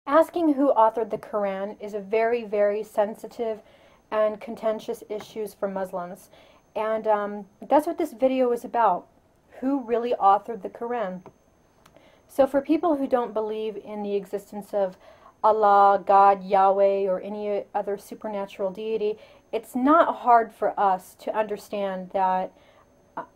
Asking who authored the Quran is a very, very sensitive and contentious issue for Muslims. And that's what this video is about. Who really authored the Quran? So for people who don't believe in the existence of Allah, God, Yahweh, or any other supernatural deity, it's not hard for us to understand that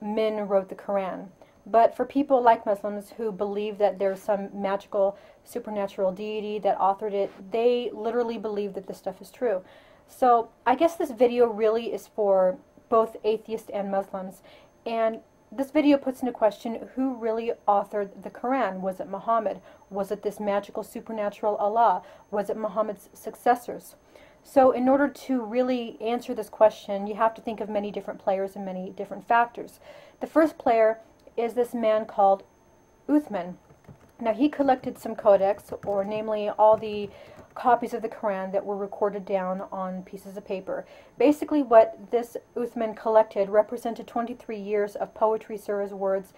men wrote the Quran. But for people like Muslims who believe that there's some magical supernatural deity that authored it, they literally believe that this stuff is true. So I guess this video really is for both atheists and Muslims. And this video puts into question who really authored the Quran. Was it Muhammad? Was it this magical supernatural Allah? Was it Muhammad's successors? So in order to really answer this question, you have to think of many different players and many different factors. The first player is this man called Uthman. Now he collected some codex, or namely all the copies of the Quran that were recorded down on pieces of paper. Basically what this Uthman collected represented 23 years of poetry, surahs, words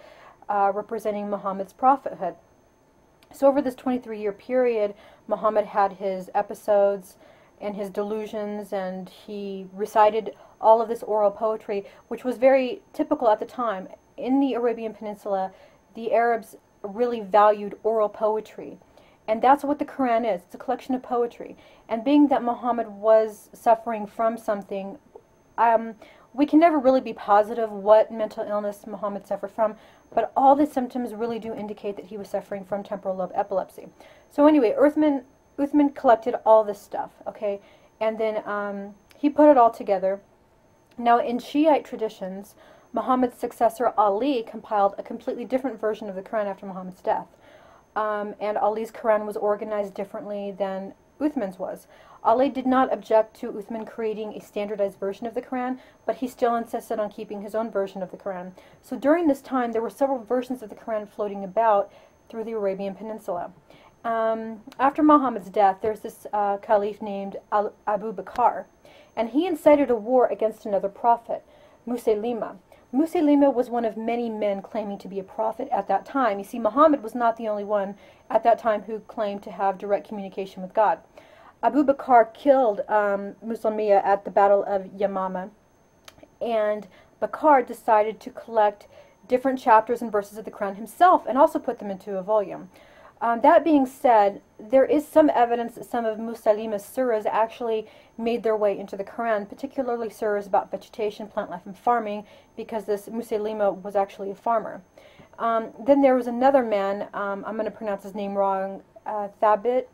representing Muhammad's prophethood. So over this 23-year period, Muhammad had his episodes and his delusions, and he recited all of this oral poetry, which was very typical at the time. In the Arabian Peninsula, the Arabs really valued oral poetry. And that's what the Quran is. It's a collection of poetry. And being that Muhammad was suffering from something, we can never really be positive what mental illness Muhammad suffered from, but all the symptoms really do indicate that he was suffering from temporal lobe epilepsy. So anyway, Uthman collected all this stuff, okay? And then he put it all together. Now in Shiite traditions, Muhammad's successor Ali compiled a completely different version of the Quran after Muhammad's death. And Ali's Quran was organized differently than Uthman's was. Ali did not object to Uthman creating a standardized version of the Quran, but he still insisted on keeping his own version of the Quran. So during this time, there were several versions of the Quran floating about through the Arabian Peninsula. After Muhammad's death, there's this caliph named Abu Bakr, and he incited a war against another prophet, Musaylima. Musaylima was one of many men claiming to be a prophet at that time. You see, Muhammad was not the only one at that time who claimed to have direct communication with God. Abu Bakr killed Musaylima at the Battle of Yamama, and Bakr decided to collect different chapters and verses of the Quran himself and also put them into a volume. That being said, there is some evidence that some of Musaylima's surahs actually made their way into the Quran, particularly surahs about vegetation, plant life, and farming, because this Musaylima was actually a farmer. Then there was another man, I'm going to pronounce his name wrong, Thabit.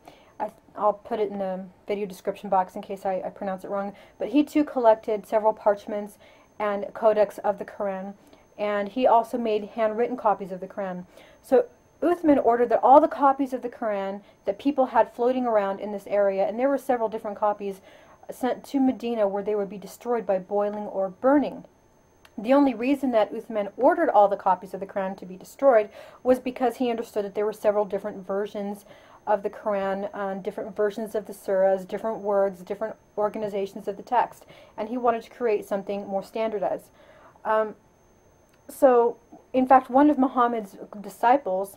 I'll put it in the video description box in case I pronounce it wrong. But he too collected several parchments and codex of the Quran, and he also made handwritten copies of the Quran. So Uthman ordered that all the copies of the Quran that people had floating around in this area, and there were several different copies, sent to Medina, where they would be destroyed by boiling or burning. The only reason that Uthman ordered all the copies of the Quran to be destroyed was because he understood that there were several different versions of the Quran, different versions of the surahs, different words, different organizations of the text, and he wanted to create something more standardized. So, in fact, one of Muhammad's disciples,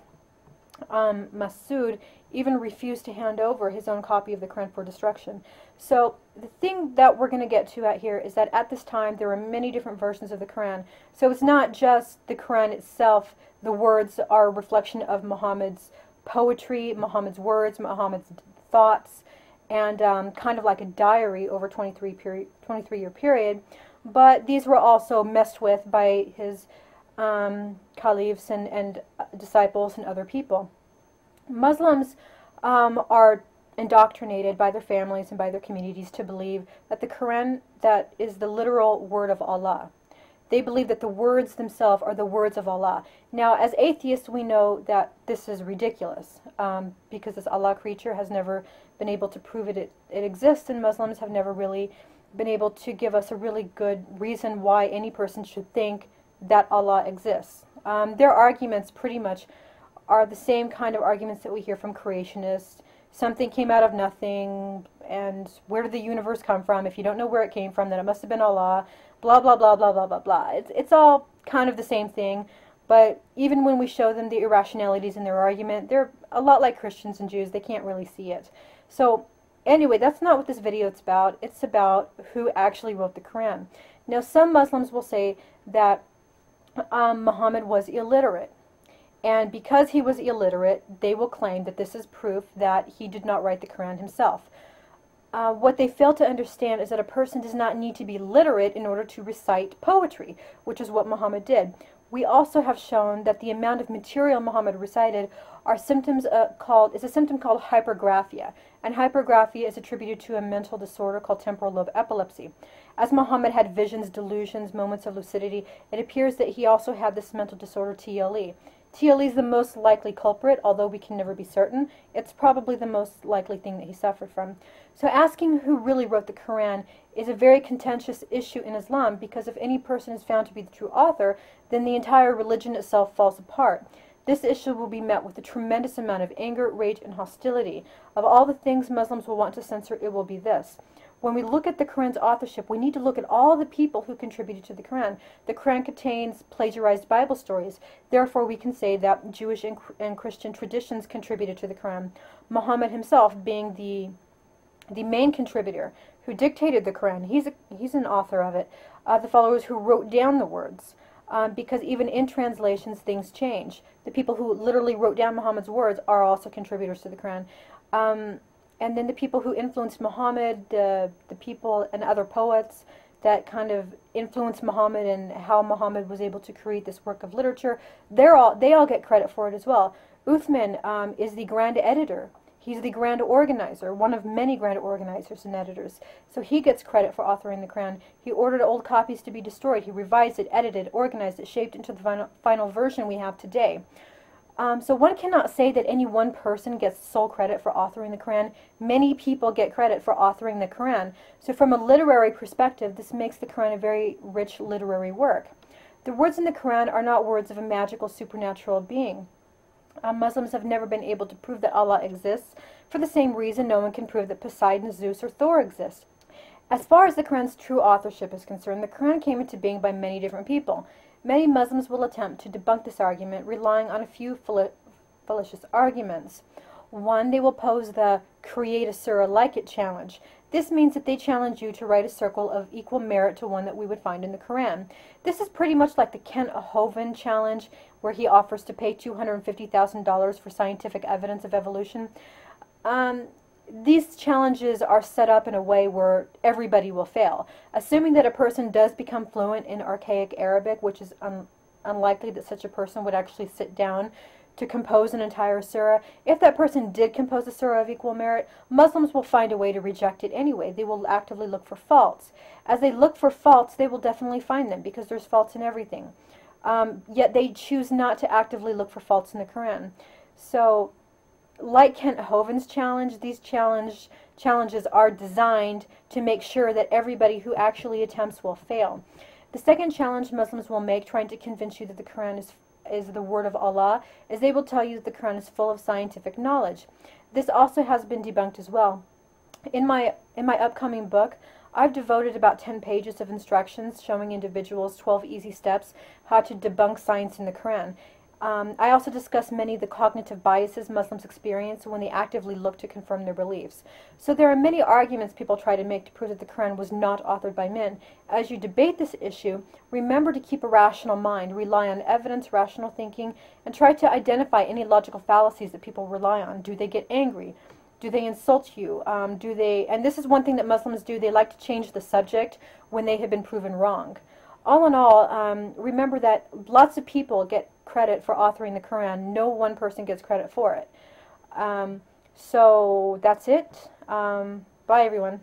Masud, even refused to hand over his own copy of the Quran for destruction. So the thing that we're going to get to out here is that at this time there were many different versions of the Quran. So it's not just the Quran itself. The words are a reflection of Muhammad's poetry, Muhammad's words, Muhammad's thoughts, and kind of like a diary over 23-year period. But these were also messed with by his caliphs and disciples and other people. Muslims are indoctrinated by their families and by their communities to believe that the Quran that is the literal word of Allah. They believe that the words themselves are the words of Allah. Now, as atheists, we know that this is ridiculous because this Allah creature has never been able to prove it exists, and Muslims have never really been able to give us a really good reason why any person should think that Allah exists. Their arguments pretty much are the same kind of arguments that we hear from creationists. Something came out of nothing, and where did the universe come from? If you don't know where it came from, then it must have been Allah, blah, blah, blah, blah, blah, blah, blah. It's all kind of the same thing, But even when we show them the irrationalities in their argument, they're a lot like Christians and Jews. They can't really see it. So anyway, that's not what this video is about. It's about who actually wrote the Quran. Now, some Muslims will say that Muhammad was illiterate. And because he was illiterate, they will claim that this is proof that he did not write the Quran himself. What they fail to understand is that a person does not need to be literate in order to recite poetry, which is what Muhammad did. We also have shown that the amount of material Muhammad recited are symptoms is a symptom called hypergraphia, and hypergraphia is attributed to a mental disorder called temporal lobe epilepsy. As Muhammad had visions, delusions, moments of lucidity, it appears that he also had this mental disorder TLE. TLE is the most likely culprit, although we can never be certain. It's probably the most likely thing that he suffered from. So asking who really wrote the Quran is a very contentious issue in Islam, because if any person is found to be the true author, then the entire religion itself falls apart. This issue will be met with a tremendous amount of anger, rage, and hostility. Of all the things Muslims will want to censor, it will be this. When we look at the Quran's authorship, we need to look at all the people who contributed to the Quran. The Quran contains plagiarized Bible stories. Therefore, we can say that Jewish and Christian traditions contributed to the Quran. Muhammad himself being the main contributor who dictated the Quran. He's an author of it. The followers who wrote down the words. Because even in translations, things change. The people who literally wrote down Muhammad's words are also contributors to the Quran. And then the people who influenced Muhammad, the people and other poets that kind of influenced Muhammad and how Muhammad was able to create this work of literature, they all get credit for it as well. Uthman is the grand editor. He's the grand organizer, one of many grand organizers and editors. So he gets credit for authoring the Quran. He ordered old copies to be destroyed. He revised it, edited, organized it, shaped into the final version we have today. So one cannot say that any one person gets sole credit for authoring the Quran. Many people get credit for authoring the Quran. So from a literary perspective, this makes the Quran a very rich literary work. The words in the Quran are not words of a magical supernatural being. Muslims have never been able to prove that Allah exists. For the same reason, no one can prove that Poseidon, Zeus, or Thor exist. As far as the Quran's true authorship is concerned, the Quran came into being by many different people. Many Muslims will attempt to debunk this argument, relying on a few fallacious arguments. One, they will pose the create a surah like it challenge. This means that they challenge you to write a circle of equal merit to one that we would find in the Quran. This is pretty much like the Kent Hovind challenge, where he offers to pay $250,000 for scientific evidence of evolution. These challenges are set up in a way where everybody will fail. Assuming that a person does become fluent in archaic Arabic, which is unlikely that such a person would actually sit down to compose an entire surah. If that person did compose a surah of equal merit, Muslims will find a way to reject it anyway. They will actively look for faults. As they look for faults, they will definitely find them, because there's faults in everything. Yet they choose not to actively look for faults in the Quran. So, like Kent Hovind's challenge, these challenges are designed to make sure that everybody who actually attempts will fail. The second challenge Muslims will make, trying to convince you that the Quran is the word of Allah, is they will tell you that the Quran is full of scientific knowledge. This also has been debunked as well. In my upcoming book, I've devoted about 10 pages of instructions showing individuals 12 easy steps how to debunk science in the Quran. I also discuss many of the cognitive biases Muslims experience when they actively look to confirm their beliefs. So there are many arguments people try to make to prove that the Quran was not authored by men. As you debate this issue, remember to keep a rational mind, rely on evidence, rational thinking, and try to identify any logical fallacies that people rely on. Do they get angry? Do they insult you? And this is one thing that Muslims do, they like to change the subject when they have been proven wrong. All in all, remember that lots of people get credit for authoring the Quran. No one person gets credit for it. So that's it. Bye, everyone.